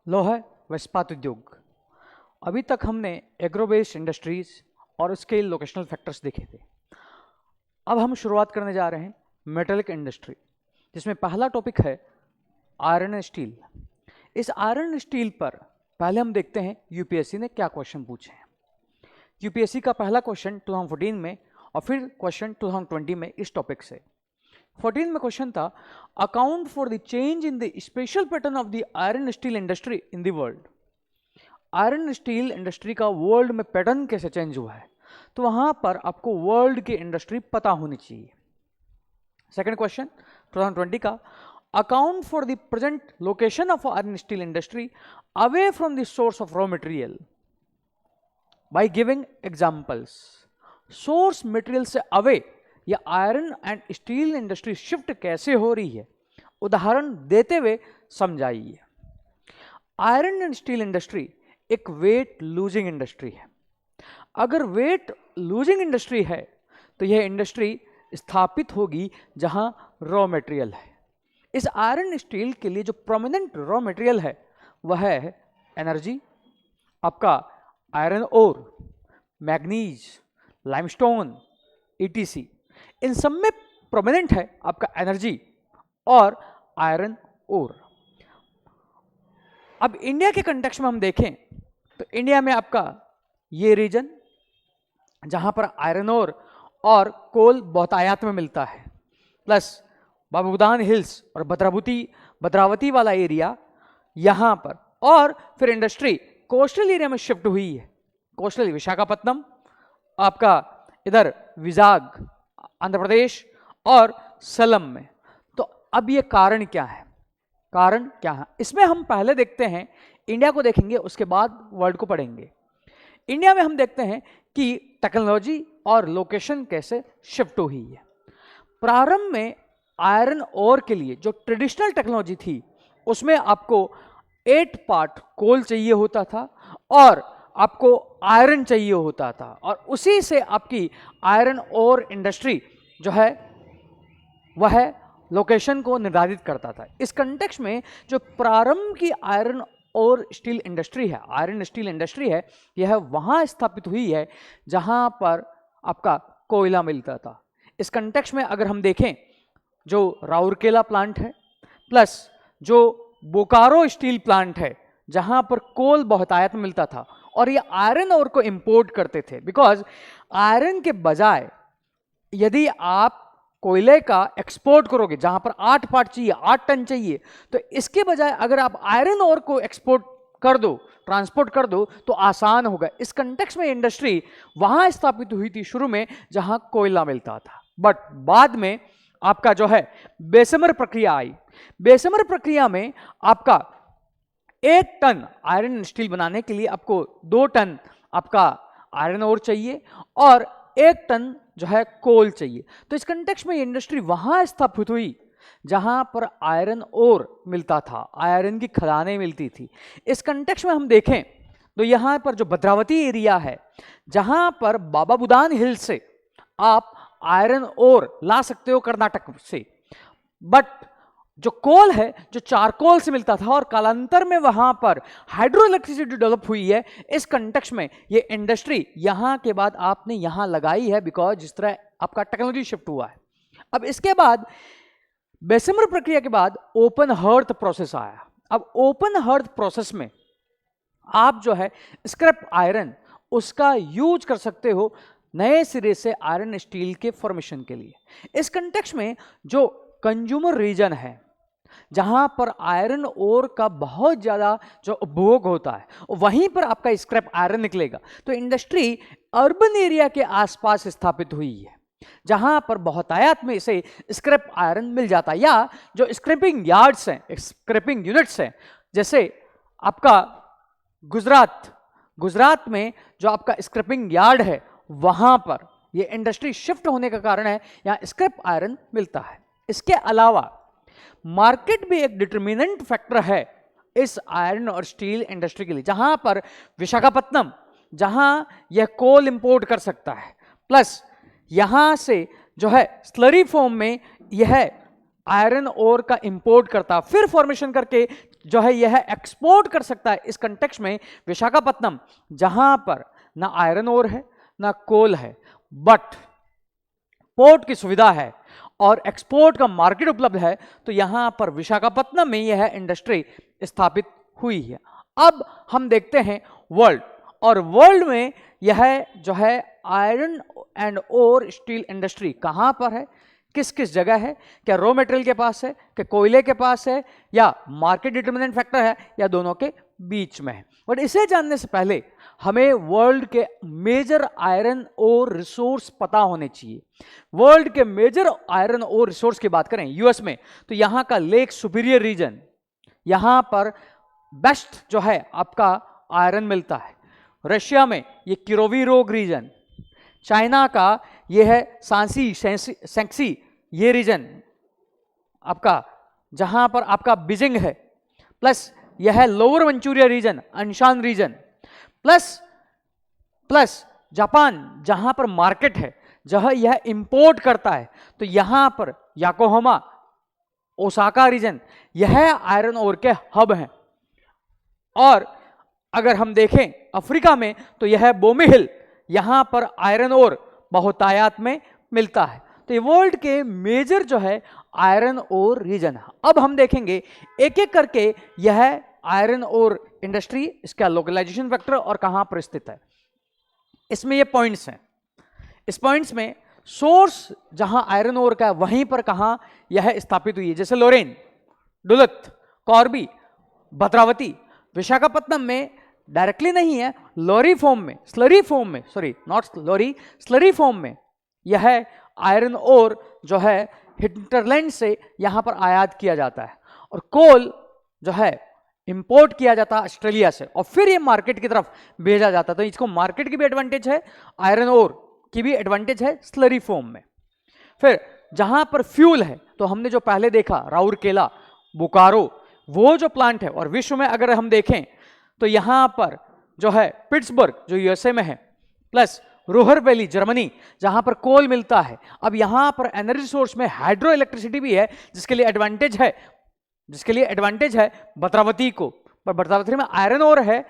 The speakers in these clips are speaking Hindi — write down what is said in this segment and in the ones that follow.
लोहा व इस्पात उद्योग। अभी तक हमने एग्रो बेस्ड इंडस्ट्रीज और उसके लोकेशनल फैक्टर्स देखे थे। अब हम शुरुआत करने जा रहे हैं मेटलिक इंडस्ट्री, जिसमें पहला टॉपिक है आयरन एंड स्टील। इस आयरन एंड स्टील पर पहले हम देखते हैं यूपीएससी ने क्या क्वेश्चन पूछे हैं। यूपीएससी का पहला क्वेश्चन 2014 में और फिर क्वेश्चन 2020 में इस टॉपिक से। 14 में क्वेश्चन था account for the change in the special pattern of the iron steel industry in the world. Iron steel industry का वर्ल्ड में पैटर्न कैसे चेंज हुआ है, तो वहां पर आपको वर्ल्ड की इंडस्ट्री पता होनी चाहिए। सेकंड क्वेश्चन 2020 का account for the present location of iron steel industry away from the source of raw material by giving examples. Source material से अवे या iron and steel industry shift कैसे हो रही है, उदाहरण देते हुए समझाइए। आयरन एंड स्टील इंडस्ट्री एक वेट लूजिंग इंडस्ट्री है। अगर वेट लूजिंग इंडस्ट्री है तो यह इंडस्ट्री स्थापित होगी जहां रॉ मटेरियल है। इस आयरन स्टील के लिए जो प्रोमिनेंट रॉ मटेरियल है वह है एनर्जी, आपका iron ore, manganese, limestone, ETC. इन सब में प्रोमिनेंट है आपका एनर्जी और आयरन ओर। अब इंडिया के कंटेक्स्ट में हम देखें तो इंडिया में आपका ये रीजन जहां पर आयरन ओर और कोल बहुत आयात में मिलता है, प्लस बाबूदान हिल्स और भद्रावती वाला एरिया यहां पर, और फिर इंडस्ट्री कोस्टल एरिया में शिफ्ट हुई है। कोस्टल विशाखापत्तनम, आपका इधर विजाग आंध्र प्रदेश और सलम में। तो अब ये कारण क्या है, कारण क्या है इसमें हम पहले देखते हैं, इंडिया को देखेंगे उसके बाद वर्ल्ड को पढ़ेंगे। इंडिया में हम देखते हैं कि टेक्नोलॉजी और लोकेशन कैसे शिफ्ट हुई है। प्रारंभ में आयरन ओर के लिए जो ट्रेडिशनल टेक्नोलॉजी थी उसमें आपको 8 पार्ट कोल चाहिए होता था और आपको आयरन चाहिए होता था, और उसी से आपकी आयरन ओर इंडस्ट्री जो है वह लोकेशन को निर्धारित करता था। इस कंटेक्स्ट में जो प्रारंभ की आयरन और स्टील इंडस्ट्री है, आयरन स्टील इंडस्ट्री है, यह वहां स्थापित हुई है जहां पर आपका कोयला मिलता था। इस कंटेक्स्ट में अगर हम देखें जो राउरकेला प्लांट है, प्लस जो बोकारो स्टील प्लांट है जहां पर कोल बहुत आयात में मिलता था और ये आयरन ओर को इंपोर्ट करते थे, बिकॉज आयरन के बजाय यदि आप कोयले का एक्सपोर्ट करोगे जहां पर 8 पार्ट चाहिए, 8 टन चाहिए, तो इसके बजाय अगर आप आयरन ओर को एक्सपोर्ट कर दो, ट्रांसपोर्ट कर दो, तो आसान होगा। इस कंटेक्स्ट में इंडस्ट्री वहां स्थापित हुई थी शुरू में जहां कोयला मिलता था, बट बाद में आपका जो है बेसमर प्रक्रिया आई। बेसमर प्रक्रिया में आपका 1 टन आयरन स्टील बनाने के लिए आपको 2 टन आपका आयरन ओर चाहिए और 1 टन जो है कोल चाहिए। तो इस कंटेक्स्ट में इंडस्ट्री वहां स्थापित हुई जहां पर आयरन ओर मिलता था, आयरन की खदानें मिलती थी। इस कंटेक्स्ट में हम देखें तो यहां पर जो भद्रावती एरिया है जहां पर बाबा बुदान हिल से आप आयरन ओर ला सकते हो कर्नाटक से, बट जो कोल है जो चारकोल से मिलता था और कालांतर में वहां पर हाइड्रो इलेक्ट्रिसिटी डेवलप हुई है। इस कंटेक्स्ट में ये इंडस्ट्री यहां के बाद आपने यहां लगाई है, बिकॉज जिस तरह आपका टेक्नोलॉजी शिफ्ट हुआ है। अब इसके बाद बेसमर प्रक्रिया के बाद ओपन हर्थ प्रोसेस आया। अब ओपन हर्थ प्रोसेस में आप जो है स्क्रैप आयरन उसका यूज कर सकते हो नए सिरे से आयरन स्टील के फॉर्मेशन के लिए। इस कंटेक्स्ट में जो कंज्यूमर रीजन है जहां पर आयरन ओर का बहुत ज्यादा जो उपभोग होता है वहीं पर आपका स्क्रैप आयरन निकलेगा। तो इंडस्ट्री अर्बन एरिया के आसपास स्थापित हुई है जहां पर बहुत आयात में इसे स्क्रैप आयरन मिल जाता है, या जो स्क्रैपिंग यार्ड्स हैं, स्क्रैपिंग यूनिट्स हैं, जैसे आपका गुजरात में जो आपका स्क्रैपिंग यार्ड है वहां पर ये इंडस्ट्री शिफ्ट होने का कारण है, यहां स्क्रैप आयरन मिलता है। इसके अलावा मार्केट भी एक डिटर्मिनेंट फैक्टर है इस आयरन और स्टील इंडस्ट्री के लिए, जहां पर विशाखापत्तनम जहां यह कोल इंपोर्ट कर सकता है, प्लस यहां से जो है स्लरी फॉर्म में यह आयरन ओर का इंपोर्ट करता, फिर फॉर्मेशन करके जो है यह एक्सपोर्ट कर सकता है। इस कंटेक्स्ट में विशाखापत्तनम, जहां पर ना आयरन ओर है ना कोल है, बट पोर्ट की सुविधा है और एक्सपोर्ट का मार्केट उपलब्ध है, तो यहां पर विशाखापत्तनम में यह इंडस्ट्री स्थापित हुई है। अब हम देखते हैं वर्ल्ड, और वर्ल्ड में यह जो है iron and or steel industry कहां पर है, किस किस जगह है, क्या रॉ मटेरियल के पास है, क्या कोयले के पास है, या मार्केट डिटर्मिनेंट फैक्टर है, या दोनों के बीच में है। बट इसे जानने से पहले हमें वर्ल्ड के मेजर आयरन ओर रिसोर्स पता होने चाहिए। वर्ल्ड के मेजर आयरन ओर रिसोर्स की बात करें यूएस में, तो यहां का लेक सुपीरियर रीजन, यहां पर बेस्ट जो है आपका आयरन मिलता है। रशिया में ये किरोवी रोग रीजन, चाइना का ये है सांसी सेंक्सी ये रीजन आपका, जहां पर आपका बीजिंग है, प्लस यह है lower Manchuria region, Anshan region, plus Japan जहां पर मार्केट है, जहां यह इंपोर्ट करता है, तो यहां पर याकोहामा, ओसाका रीजन, यह आयरन ओर के हब हैं। और अगर हम देखें अफ्रीका में, तो यह बोमी हिल, यहां पर आयरन ओर बहुतायत में मिलता है। तो ये वर्ल्ड के मेजर जो है आयरन ओर रीजन है। अब हम देखेंगे एक एक करके यह आयरन ओर इंडस्ट्री, इसका लोकलाइजेशन फैक्टर और कहां पर स्थित है। इसमें ये पॉइंट्स हैं, इस पॉइंट्स में सोर्स जहां आयरन ओर का वहीं पर कहां यह स्थापित हुई है, जैसे लोरेन, डुलत, कॉर्बी, भद्रावती। विशाखापत्तनम में डायरेक्टली नहीं है, लोरी फॉर्म में, स्लरी फॉर्म में, सॉरी नॉट लोरी, स्लरी फॉर्म में यह आयरन ओर जो है हिंटरलैंड से यहां पर आयात किया जाता है, और कोल जो है इंपोर्ट किया जाता है ऑस्ट्रेलिया से, और फिर ये मार्केट की तरफ भेजा जाता है। तो इसको मार्केट की भी एडवांटेज है, आयरन ओर की भी एडवांटेज है स्लरी फॉर्म में। फिर जहां पर फ्यूल है, तो हमने जो पहले देखा राउरकेला, बोकारो, वो जो प्लांट है, और विश्व में अगर हम देखें तो यहां पर जो है पिट्सबर्ग जो यूएसए में है, प्लस रोहर वैली जर्मनी, जहां पर कोल मिलता है। अब यहां पर एनर्जी सोर्स में हाइड्रो इलेक्ट्रिसिटी भी है, जिसके लिए एडवांटेज है भद्रावती को, पर भद्रावती में आयरन ओर है,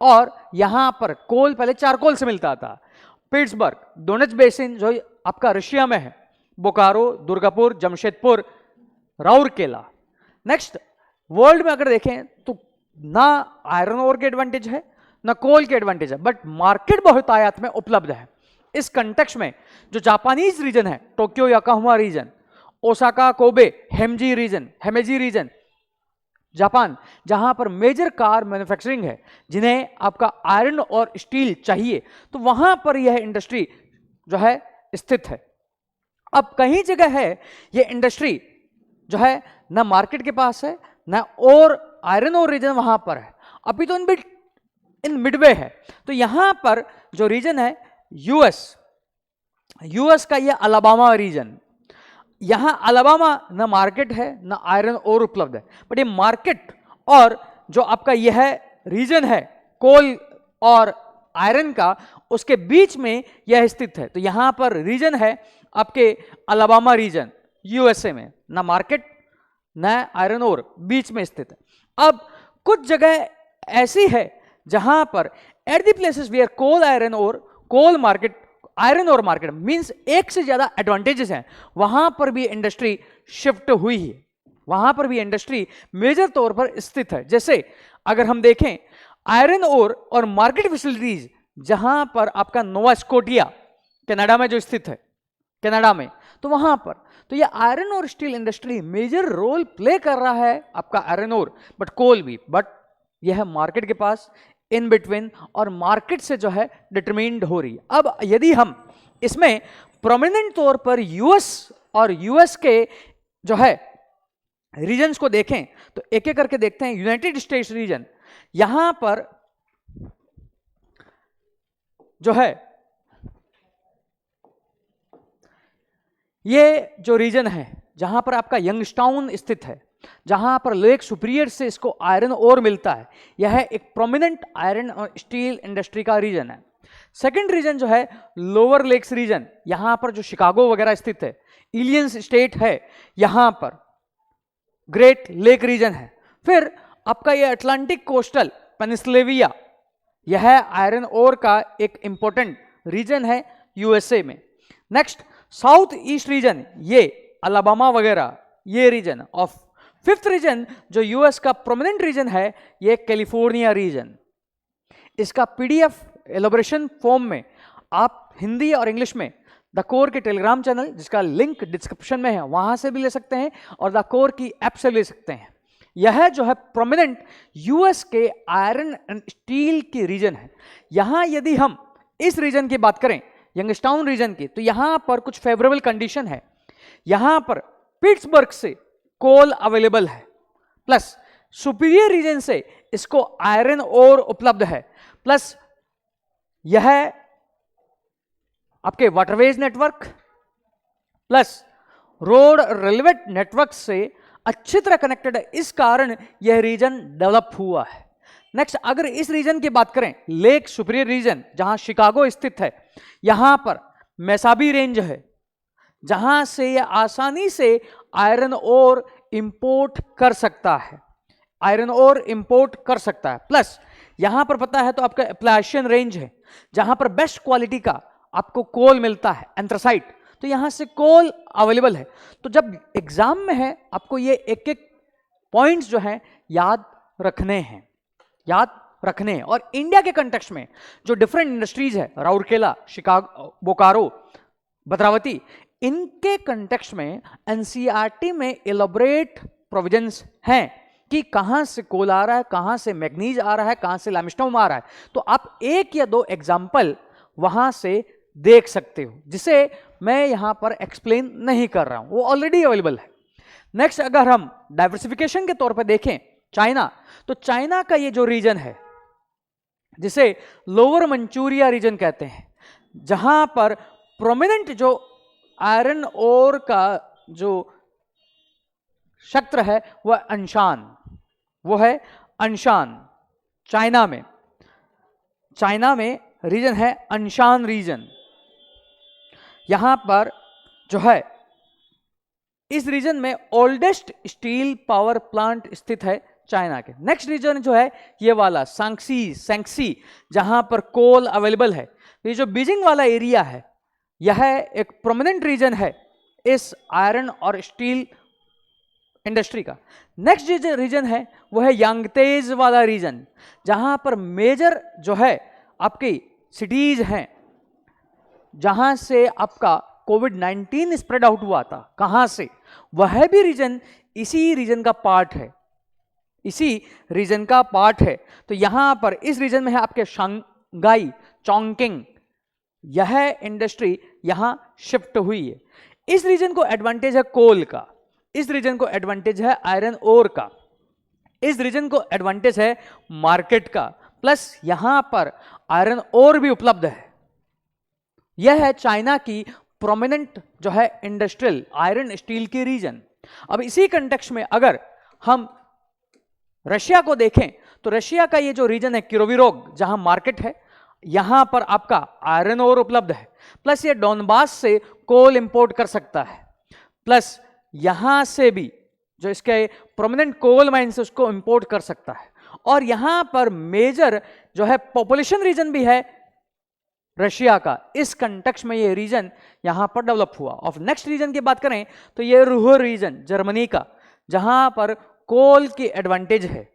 और यहां पर कोल पहले चारकोल से मिलता था। पिट्सबर्ग, डोनेट्स बेसिन जो आपका रशिया में है, बोकारो, दुर्गापुर, जमशेदपुर, राउरकेला। नेक्स्ट वर्ल्ड में अगर देखें तो ना आयरन ओर के एडवांटेज है ना कोल के एडवांटेज है, बट मार्केट बहुतायत में उपलब्ध है। इस कंटेक्स्ट में जो जापानीज रीजन है, Tokyo Yokohama region, Osaka, Kobe, Himeji region, Japan, जहां पर मेजर कार मैन्युफैक्चरिंग है, जिन्हें आपका आयरन और स्टील चाहिए, तो वहां पर यह इंडस्ट्री जो है स्थित है। अब कहीं जगह है यह इंडस्ट्री जो है ना मार्केट के पास है, ना और आयरन और रीजन वहां पर है, अभी तो इन मिडवे है। तो यहां पर जो रीजन है यूएस का यह अलाबामा रीजन, यहां अलाबामा ना मार्केट है ना आयरन और उपलब्ध है, बट ये मार्केट और जो आपका यह रीजन है कोल और आयरन का, उसके बीच में यह स्थित है। तो यहां पर रीजन है आपके अलाबामा रीजन यूएसए में, ना मार्केट ना आयरन और, बीच में स्थित है। अब कुछ जगह ऐसी है जहां पर at the places where coal iron और कोल मार्केट, आयरन और मार्केट मींस एक से ज्यादा एडवांटेजेस हैं, वहां पर भी इंडस्ट्री शिफ्ट हुई है, वहां पर भी इंडस्ट्री मेजर तौर पर स्थित है। जैसे अगर हम देखें आयरन और मार्केट फैसिलिटीज, जहां पर आपका नोवा स्कोटिया कनाडा में जो स्थित है, कनाडा में, तो वहां पर तो ये आयरन और steel industry major role play कर रहा है आपका आयरन और, बट कोल भी, बट यह मार्केट के पास इन बिटवीन और मार्केट से जो है डिटरमाइंड हो रही है। अब यदि हम इसमें प्रोमिनेंट तौर पर यूएस के जो है रीजन्स को देखें, तो एक एक करके देखते हैं। यूनाइटेड स्टेट्स रीजन, यहां पर जो है ये जो रीजन है जहां पर आपका यंगस्टाउन स्थित है, जहां पर लेक सुपीरियर से इसको आयरन ओर मिलता है, यह एक प्रोमिनेंट आयरन और स्टील इंडस्ट्री का रीजन है। सेकंड रीजन जो है लोअर लेक्स रीजन, यहां पर जो शिकागो वगैरह स्थित है, इलियंस स्टेट है, यहां पर ग्रेट लेक रीजन है। फिर आपका ये अटलांटिक कोस्टल पेनिसुलेविया, यह आयरन ओर का एक इंपॉर्टेंट रीजन है यूएसए में। नेक्स्ट साउथ ईस्ट रीजन, ये अलाबामा वगैरह ये रीजन। ऑफ फिफ्थ रीजन जो यूएस का प्रोमिनेंट रीजन है, ये कैलिफोर्निया रीजन। इसका पीडीएफ एलोबरेशन फॉर्म में आप हिंदी और इंग्लिश में द कोर के टेलीग्राम चैनल, जिसका लिंक डिस्क्रिप्शन में है, वहां से भी ले सकते हैं और द कोर की ऐप से ले सकते हैं। यह जो है प्रोमिनेंट यूएस के आयरन एंड स्टील की रीजन है। यहां यदि हम इस रीजन की बात करें, यंगस्टाउन रीजन की, तो यहां पर कुछ फेवरेबल कंडीशन है। यहां पर पिट्सबर्ग से कोल अवेलेबल है, प्लस सुपीरियर रीजन से इसको आयरन ओर उपलब्ध है, प्लस यह आपके waterways network plus road railway network से अच्छी तरह कनेक्टेड है। इस कारण यह रीजन डेवलप हुआ है। नेक्स्ट अगर इस रीजन की बात करें, लेक सुपीरियर रीजन जहां शिकागो स्थित है, यहां पर मेसाबी रेंज है, जहां से यह आसानी से आयरन ओर इंपोर्ट कर सकता है, आयरन ओर इंपोर्ट कर सकता है। प्लस यहां पर पता है तो आपका एप्लाशियन रेंज है, जहां पर बेस्ट क्वालिटी का आपको कोल मिलता है, एंथ्रासाइट, तो यहां से कोल अवेलेबल है। तो जब एग्जाम में है आपको ये एक एक पॉइंट्स जो है याद रखने हैं, याद रखने हैं। और इंडिया के कंटेक्स्ट में जो डिफरेंट इंडस्ट्रीज है, राउरकेला, शिकागो, बोकारो, भद्रावती, इनके कंटेक्स्ट में एनसीईआरटी में एलोबरेट प्रोविजंस हैं कि कहां से कोल आ रहा है, कहां से मैग्नीज आ रहा है, कहां से लाइमस्टोन आ रहा है। तो आप एक या दो एग्जाम्पल वहां से देख सकते हो, जिसे मैं यहां पर एक्सप्लेन नहीं कर रहा हूं, वो ऑलरेडी अवेलेबल है। नेक्स्ट अगर हम डाइवर्सिफिकेशन के तौर पर देखें चाइना, तो चाइना का ये जो रीजन है, जिसे लोअर मंचूरिया रीजन कहते हैं, जहां पर प्रोमिनेंट जो आयरन ओर का जो क्षेत्र है वह अंशान, वो है अंशान। चाइना में रीजन है अंशान रीजन। यहां पर जो है इस रीजन में ओल्डेस्ट स्टील पावर प्लांट स्थित है चाइना के। नेक्स्ट रीजन जो है ये वाला सैंक्सी, जहां पर कोल अवेलेबल है। ये जो बीजिंग वाला एरिया है, यह एक प्रोमिनेंट रीजन है इस आयरन और स्टील इंडस्ट्री का। नेक्स्ट रीजन है वो है यांगतेज वाला रीजन, जहां पर मेजर जो है आपकी सिटीज हैं, जहां से आपका कोविड-19 स्प्रेड आउट हुआ था, कहां से, वह भी रीजन इसी रीजन का पार्ट है, इसी रीजन का पार्ट है। तो यहां पर इस रीजन में है आपके शंघाई, चोंगकिंग, यह इंडस्ट्री यहां शिफ्ट हुई है। इस रीजन को एडवांटेज है कोल का, इस रीजन को एडवांटेज है आयरन ओर का, इस रीजन को एडवांटेज है मार्केट का, प्लस यहां पर आयरन ओर भी उपलब्ध है। यह है चाइना की प्रोमिनेंट जो है इंडस्ट्रियल आयरन स्टील की रीजन। अब इसी कंटेक्स्ट में अगर हम रशिया को देखें, तो रशिया का ये जो रीजन है किरोविरोग, जहां मार्केट है, यहां पर आपका आयरन ओर उपलब्ध है, प्लस ये डोनबास से कोल इंपोर्ट कर सकता है, प्लस यहां से भी जो इसके प्रोमिनेंट कोल माइंस उसको इंपोर्ट कर सकता है। और यहां पर मेजर जो है पॉपुलेशन रीजन भी है रशिया का। इस कंटेक्स्ट में ये रीजन यहां पर डेवलप हुआ। और नेक्स्ट रीजन की बात करें तो ये रूहर रीजन जर्मनी का, जहां पर कोल की एडवांटेज है,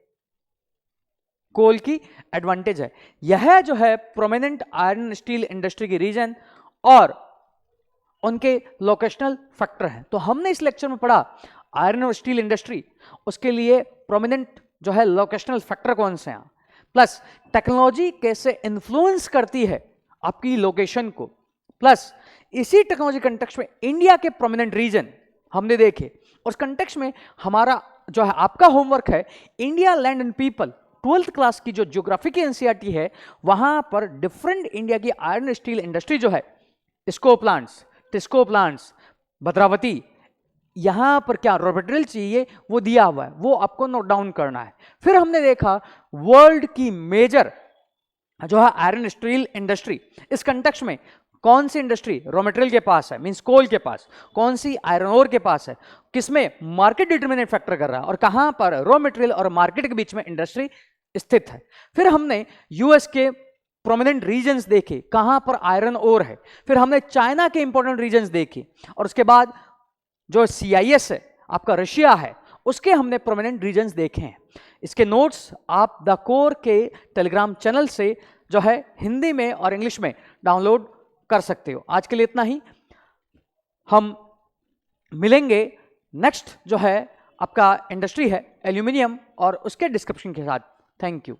कोल की एडवांटेज है। यह जो है प्रोमिनेंट आयरन स्टील इंडस्ट्री की रीजन और उनके लोकेशनल फैक्टर हैं। तो हमने इस लेक्चर में पढ़ा आयरन और स्टील इंडस्ट्री, उसके लिए प्रोमिनेंट जो है लोकेशनल फैक्टर कौन से हैं, प्लस टेक्नोलॉजी कैसे इन्फ्लुएंस करती है आपकी लोकेशन को, प्लस इसी टेक्नोलॉजी कंटेक्स्ट में इंडिया के प्रोमिनेंट रीजन हमने देखे। उस कंटेक्स्ट में हमारा जो है आपका होमवर्क है India land and people 12th class की जो ज्योग्राफी की एनसीईआरटी है, वहां पर डिफरेंट इंडिया की आयरन स्टील इंडस्ट्री जो है, इस्को प्लांट्स, टिस्को प्लांट्स, भद्रावती, यहां पर क्या रॉ मटेरियल चाहिए वो दिया हुआ है, वो आपको नोट डाउन करना है। फिर हमने देखा वर्ल्ड की मेजर जो है आयरन स्टील इंडस्ट्री, इस कंटेक्स्ट में कौन सी इंडस्ट्री रॉ मटेरियल के पास है, मींस कोल के पास, कौन सी आयरन ओर के पास है, किसमें मार्केट डिटरमिनेट फैक्टर कर रहा है और कहां पर रॉ मटेरियल और मार्केट के बीच में इंडस्ट्री स्थित है। फिर हमने यूएस के प्रोमिनेंट रीजन्स देखे, कहां पर आयरन ओर है। फिर हमने चाइना के इंपॉर्टेंट रीजन्स देखे और उसके बाद जो CIS है आपका रशिया है, उसके हमने प्रोमिनेंट रीजन्स देखे हैं। इसके नोट्स आप द कोर के टेलीग्राम चैनल से जो है हिंदी में और इंग्लिश में डाउनलोड कर सकते हो। आज के लिए इतना ही, हम मिलेंगे नेक्स्ट जो है आपका इंडस्ट्री है एल्यूमिनियम और उसके डिस्क्रिप्शन के साथ। Thank you.